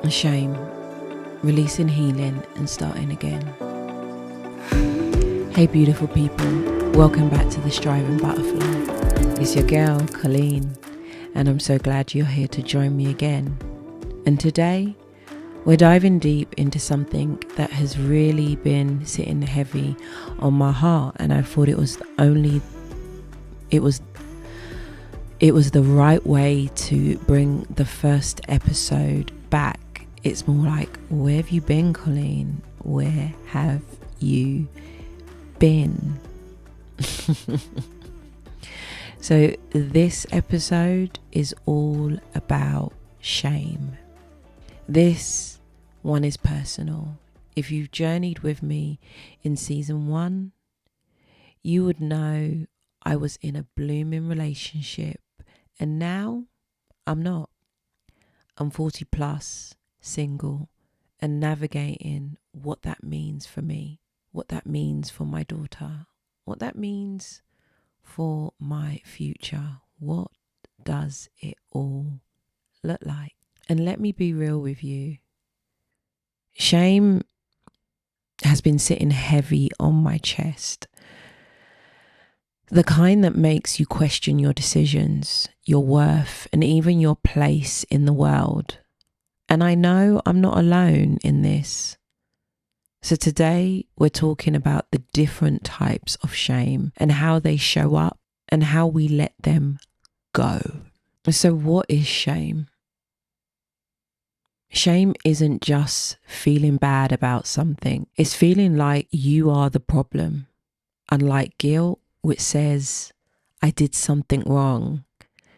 Shame, releasing healing and starting again. Hey beautiful people, welcome back to the Striving Butterfly. It's your girl Colleen, and I'm so glad you're here to join me again. And today we're diving deep into something that has really been sitting heavy on my heart, and I thought it was the right way to bring the first episode back. It's more like, where have you been, Colleen? Where have you been? So this episode is all about shame. This one is personal. If you've journeyed with me in season 1, you would know I was in a blooming relationship, and now I'm not. I'm 40 plus, single, and navigating what that means for me, what that means for my daughter, what that means for my future. What does it all look like? And let me be real with you. Shame has been sitting heavy on my chest. The kind that makes you question your decisions, your worth, and even your place in the world. And I know I'm not alone in this. So today we're talking about the different types of shame and how they show up and how we let them go. So what is shame? Shame isn't just feeling bad about something. It's feeling like you are the problem. Unlike guilt, which says, I did something wrong.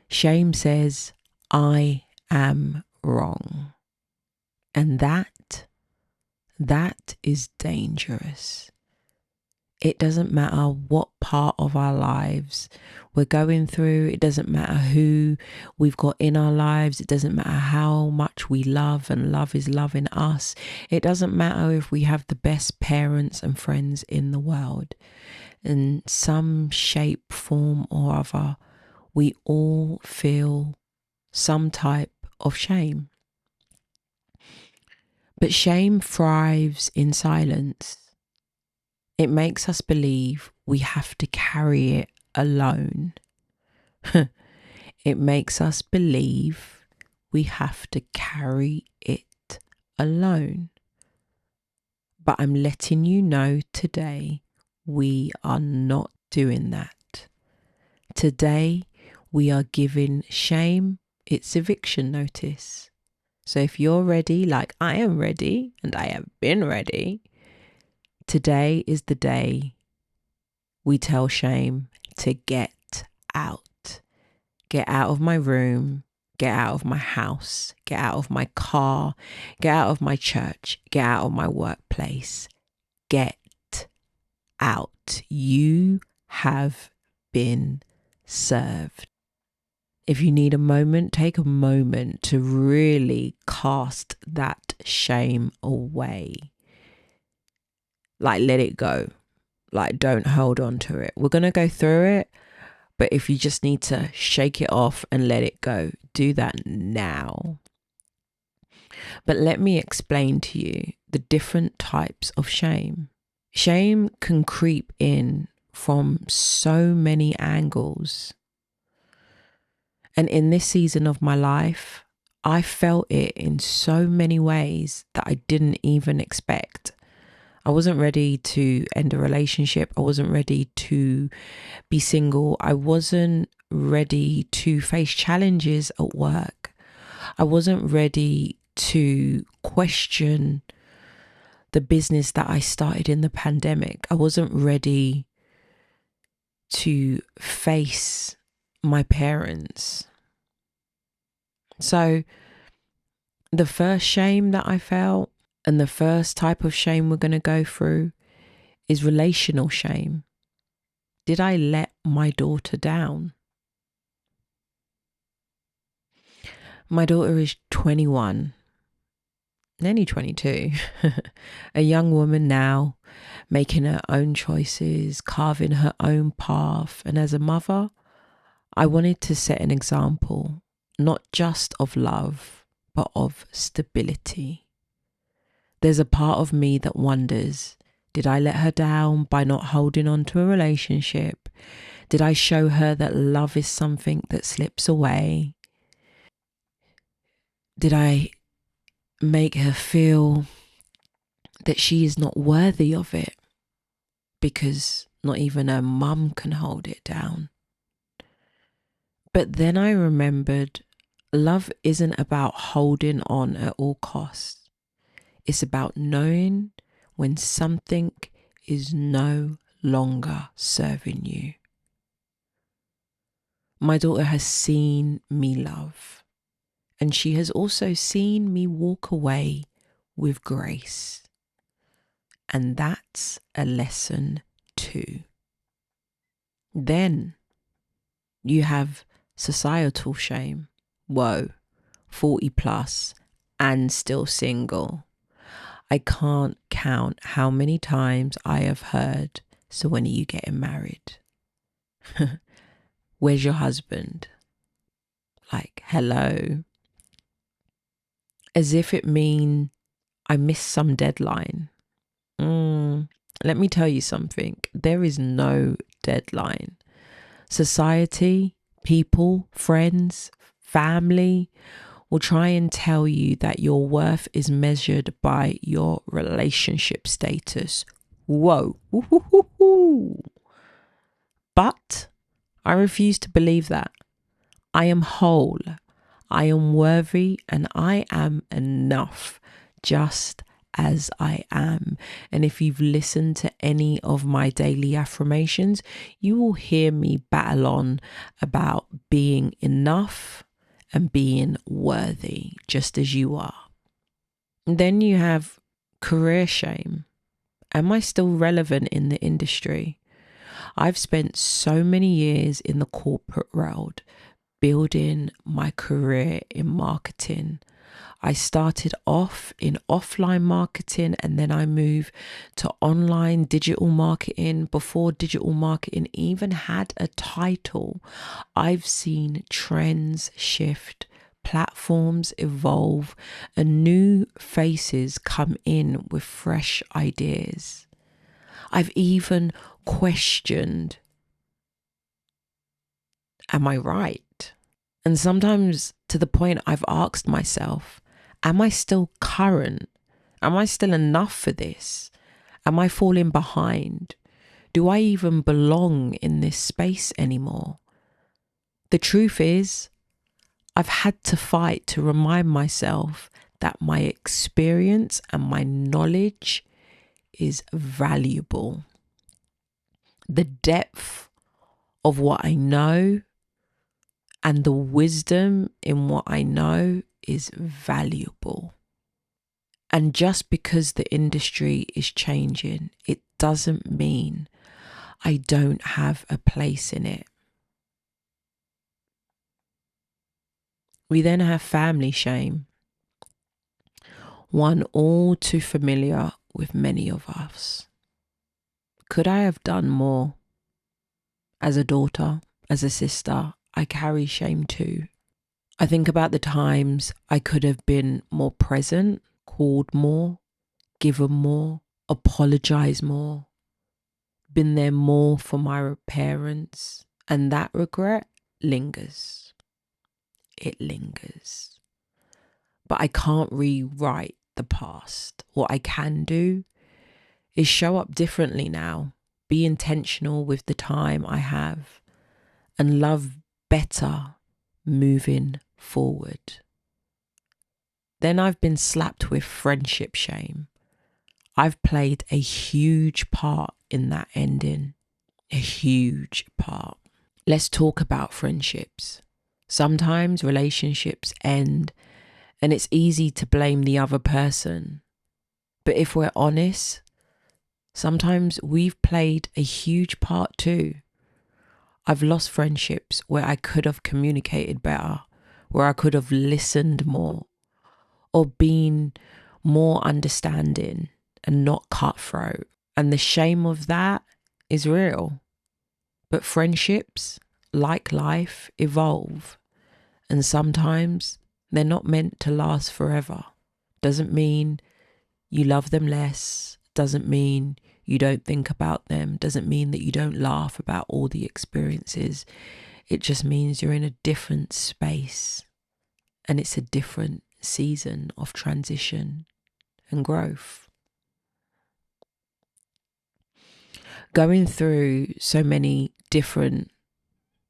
Shame says, I am wrong. And that is dangerous. It doesn't matter what part of our lives we're going through. It doesn't matter who we've got in our lives. It doesn't matter how much we love and love is loving us. It doesn't matter if we have the best parents and friends in the world. In some shape, form or other, we all feel some type of shame. But shame thrives in silence. It makes us believe we have to carry it alone. It makes us believe we have to carry it alone. But I'm letting you know today, we are not doing that. Today, we are giving shame its eviction notice. So if you're ready, like I am ready, and I have been ready, today is the day we tell shame to get out. Get out of my room, get out of my house, get out of my car, get out of my church, get out of my workplace. Get out. You have been served. If you need a moment, take a moment to really cast that shame away. Like, let it go. Like, don't hold on to it. We're going to go through it, but if you just need to shake it off and let it go, do that now. But let me explain to you the different types of shame. Shame can creep in from so many angles. And in this season of my life, I felt it in so many ways that I didn't even expect. I wasn't ready to end a relationship. I wasn't ready to be single. I wasn't ready to face challenges at work. I wasn't ready to question the business that I started in the pandemic. I wasn't ready to face my parents. So the first shame that I felt, and the first type of shame we're going to go through, is relational shame. Did I let my daughter down? My daughter is 21, nearly 22, a young woman now, making her own choices, carving her own path. And as a mother, I wanted to set an example, not just of love, but of stability. There's a part of me that wonders, did I let her down by not holding on to a relationship? Did I show her that love is something that slips away? Did I make her feel that she is not worthy of it because not even her mum can hold it down? But then I remembered love isn't about holding on at all costs. It's about knowing when something is no longer serving you. My daughter has seen me love, and she has also seen me walk away with grace. And that's a lesson too. Then you have societal shame. Whoa, 40 plus and still single. I can't count how many times I have heard, so when are you getting married? Where's your husband? Like, hello. As if it means I missed some deadline. Let me tell you something. There is no deadline. Society, people, friends, family will try and tell you that your worth is measured by your relationship status. Whoa. But I refuse to believe that. I am whole. I am worthy, and I am enough just as I am. And if you've listened to any of my daily affirmations, you will hear me battle on about being enough and being worthy just as you are. And then you have career shame. Am I still relevant in the industry? I've spent so many years in the corporate world building my career in marketing. I started off in offline marketing, and then I moved to online digital marketing before digital marketing even had a title. I've seen trends shift, platforms evolve, and new faces come in with fresh ideas. I've even questioned, am I right? And sometimes to the point I've asked myself, am I still current? Am I still enough for this? Am I falling behind? Do I even belong in this space anymore? The truth is, I've had to fight to remind myself that my experience and my knowledge is valuable. The depth of what I know and the wisdom in what I know is valuable. And just because the industry is changing, it doesn't mean I don't have a place in it. We then have family shame, one all too familiar with many of us. Could I have done more? As a daughter, as a sister, I carry shame too. I think about the times I could have been more present, called more, given more, apologized more, been there more for my parents, and that regret lingers. It lingers. But I can't rewrite the past. What I can do is show up differently now, be intentional with the time I have, and love better moving forward. Then I've been slapped with friendship shame. I've played a huge part in that ending, a huge part. Let's talk about friendships. Sometimes relationships end and it's easy to blame the other person. But if we're honest, sometimes we've played a huge part too. I've lost friendships where I could have communicated better, where I could have listened more, or been more understanding and not cutthroat. And the shame of that is real. But friendships, like life, evolve. And sometimes They're not meant to last forever. Doesn't mean you love them less. Doesn't mean you don't think about them. Doesn't mean that you don't laugh about all the experiences. It just means you're in a different space. And it's a different season of transition and growth. Going through so many different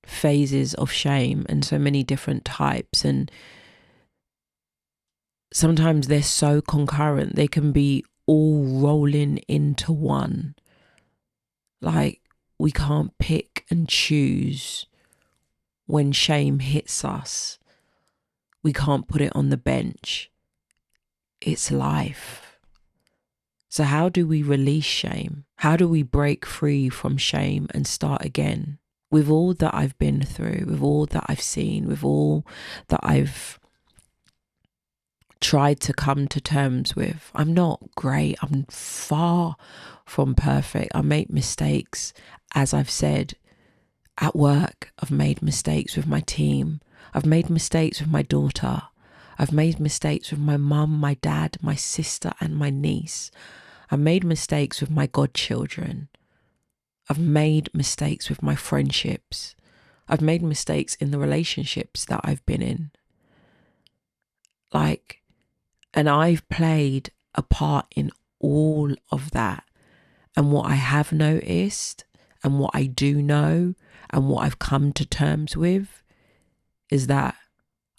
phases of shame and so many different types, and sometimes they're so concurrent, they can be all rolling into one. Like, we can't pick and choose when shame hits us. We can't put it on the bench. It's life. So how do we release shame? How do we break free from shame and start again? With all that I've been through, with all that I've seen, with all that I've tried to come to terms with, I'm not great. I'm far from perfect. I make mistakes, as I've said. At work, I've made mistakes with my team. I've made mistakes with my daughter. I've made mistakes with my mum, my dad, my sister, and my niece. I've made mistakes with my godchildren. I've made mistakes with my friendships. I've made mistakes in the relationships that I've been in. And I've played a part in all of that. And what I have noticed, and what I do know, and what I've come to terms with, is that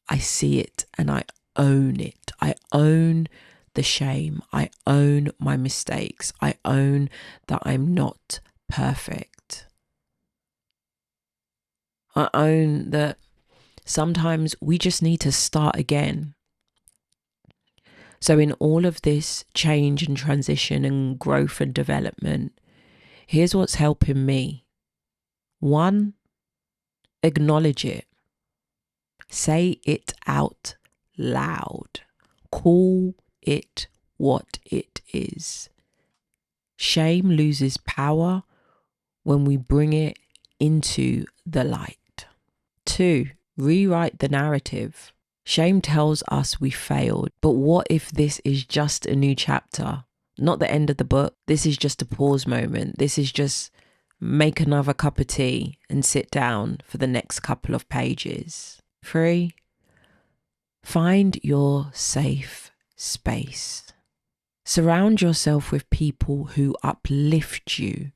I see it and I own it. I own the shame. I own my mistakes. I own that I'm not perfect. I own that sometimes we just need to start again. So in all of this change and transition and growth and development, here's what's helping me. 1, acknowledge it. Say it out loud. Call it what it is. Shame loses power when we bring it into the light. 2, rewrite the narrative. Shame tells us we failed, but what if this is just a new chapter? Not the end of the book. This is just a pause moment. This is just make another cup of tea and sit down for the next couple of pages. 3, find your safe space. Surround yourself with people who uplift you,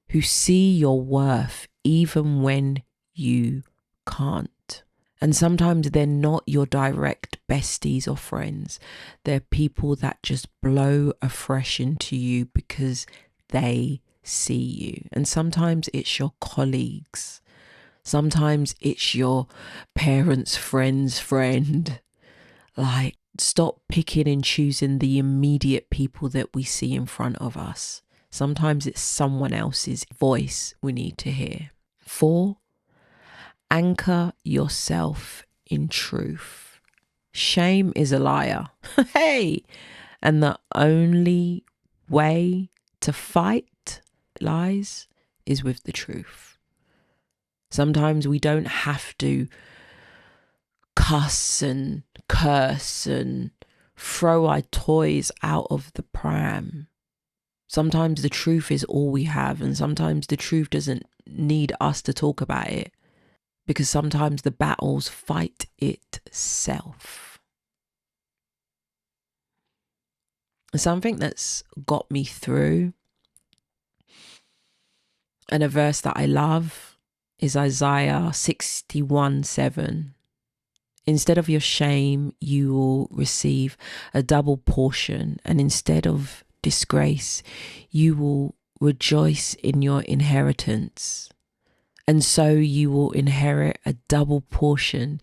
who see your worth even when you can't. And sometimes they're not your direct besties or friends. They're people that just blow afresh into you because they see you. And sometimes it's your colleagues. Sometimes it's your parents' friend's friend. Stop picking and choosing the immediate people that we see in front of us. Sometimes it's someone else's voice we need to hear. 4, anchor yourself in truth. Shame is a liar. Hey! And the only way to fight lies is with the truth. Sometimes we don't have to cuss and curse and throw our toys out of the pram. Sometimes the truth is all we have, and sometimes the truth doesn't need us to talk about it, because sometimes the battles fight itself. Something that's got me through, and a verse that I love, is Isaiah 61:7. Instead of your shame, you will receive a double portion, and instead of disgrace, you will rejoice in your inheritance. And so you will inherit a double portion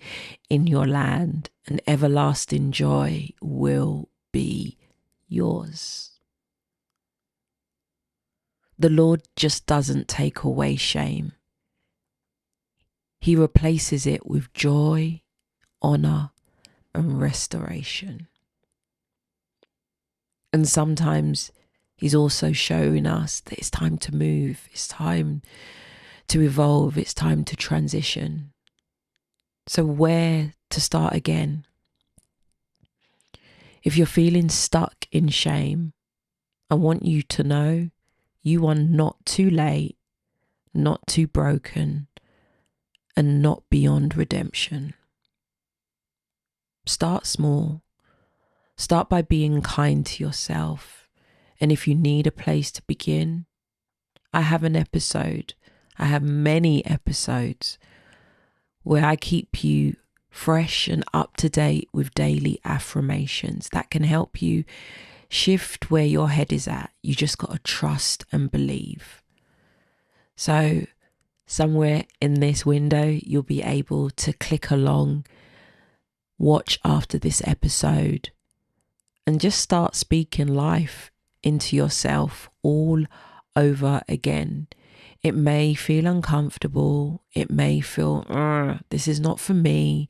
in your land, and everlasting joy will be yours. The Lord just doesn't take away shame. He replaces it with joy, honor, and restoration. And sometimes he's also showing us that it's time to move. It's time to evolve. It's time to transition. So where to start again? If you're feeling stuck in shame, I want you to know you are not too late, not too broken, and not beyond redemption. Start small. Start by being kind to yourself. And if you need a place to begin, I have many episodes where I keep you fresh and up to date with daily affirmations that can help you shift where your head is at. You just got to trust and believe. So somewhere in this window, you'll be able to click along, watch after this episode, and just start speaking life into yourself all over again. It may feel uncomfortable. It may feel, this is not for me.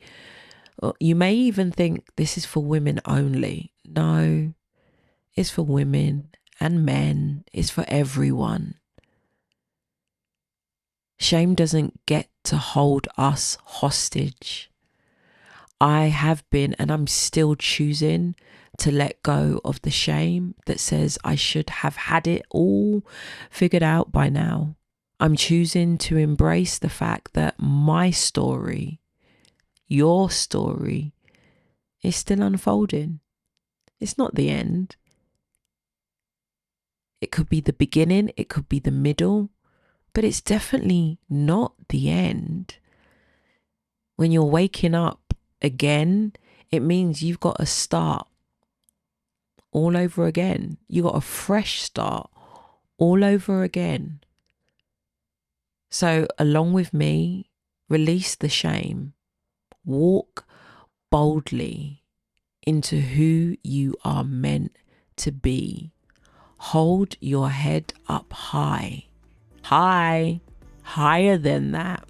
Or you may even think this is for women only. No, it's for women and men. It's for everyone. Shame doesn't get to hold us hostage. I have been, and I'm still choosing to let go of the shame that says I should have had it all figured out by now. I'm choosing to embrace the fact that my story, your story, is still unfolding. It's not the end. It could be the beginning, it could be the middle, but it's definitely not the end. When you're waking up again, it means you've got to start all over again. You got a fresh start all over again. So along with me, release the shame. Walk boldly into who you are meant to be. Hold your head up high. Higher than that.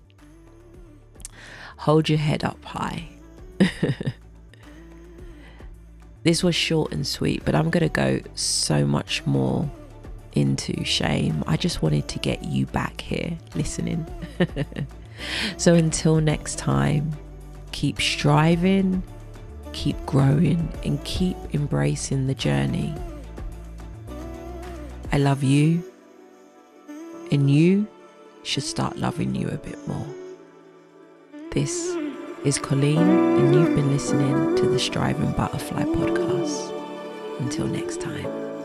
Hold your head up high. This was short and sweet, but I'm going to go so much more into shame. I just wanted to get you back here listening. So until next time, keep striving, keep growing, and keep embracing the journey. I love you, and you should start loving you a bit more. This is Colleen, and you've been listening to the Striving Butterfly podcast. Until next time.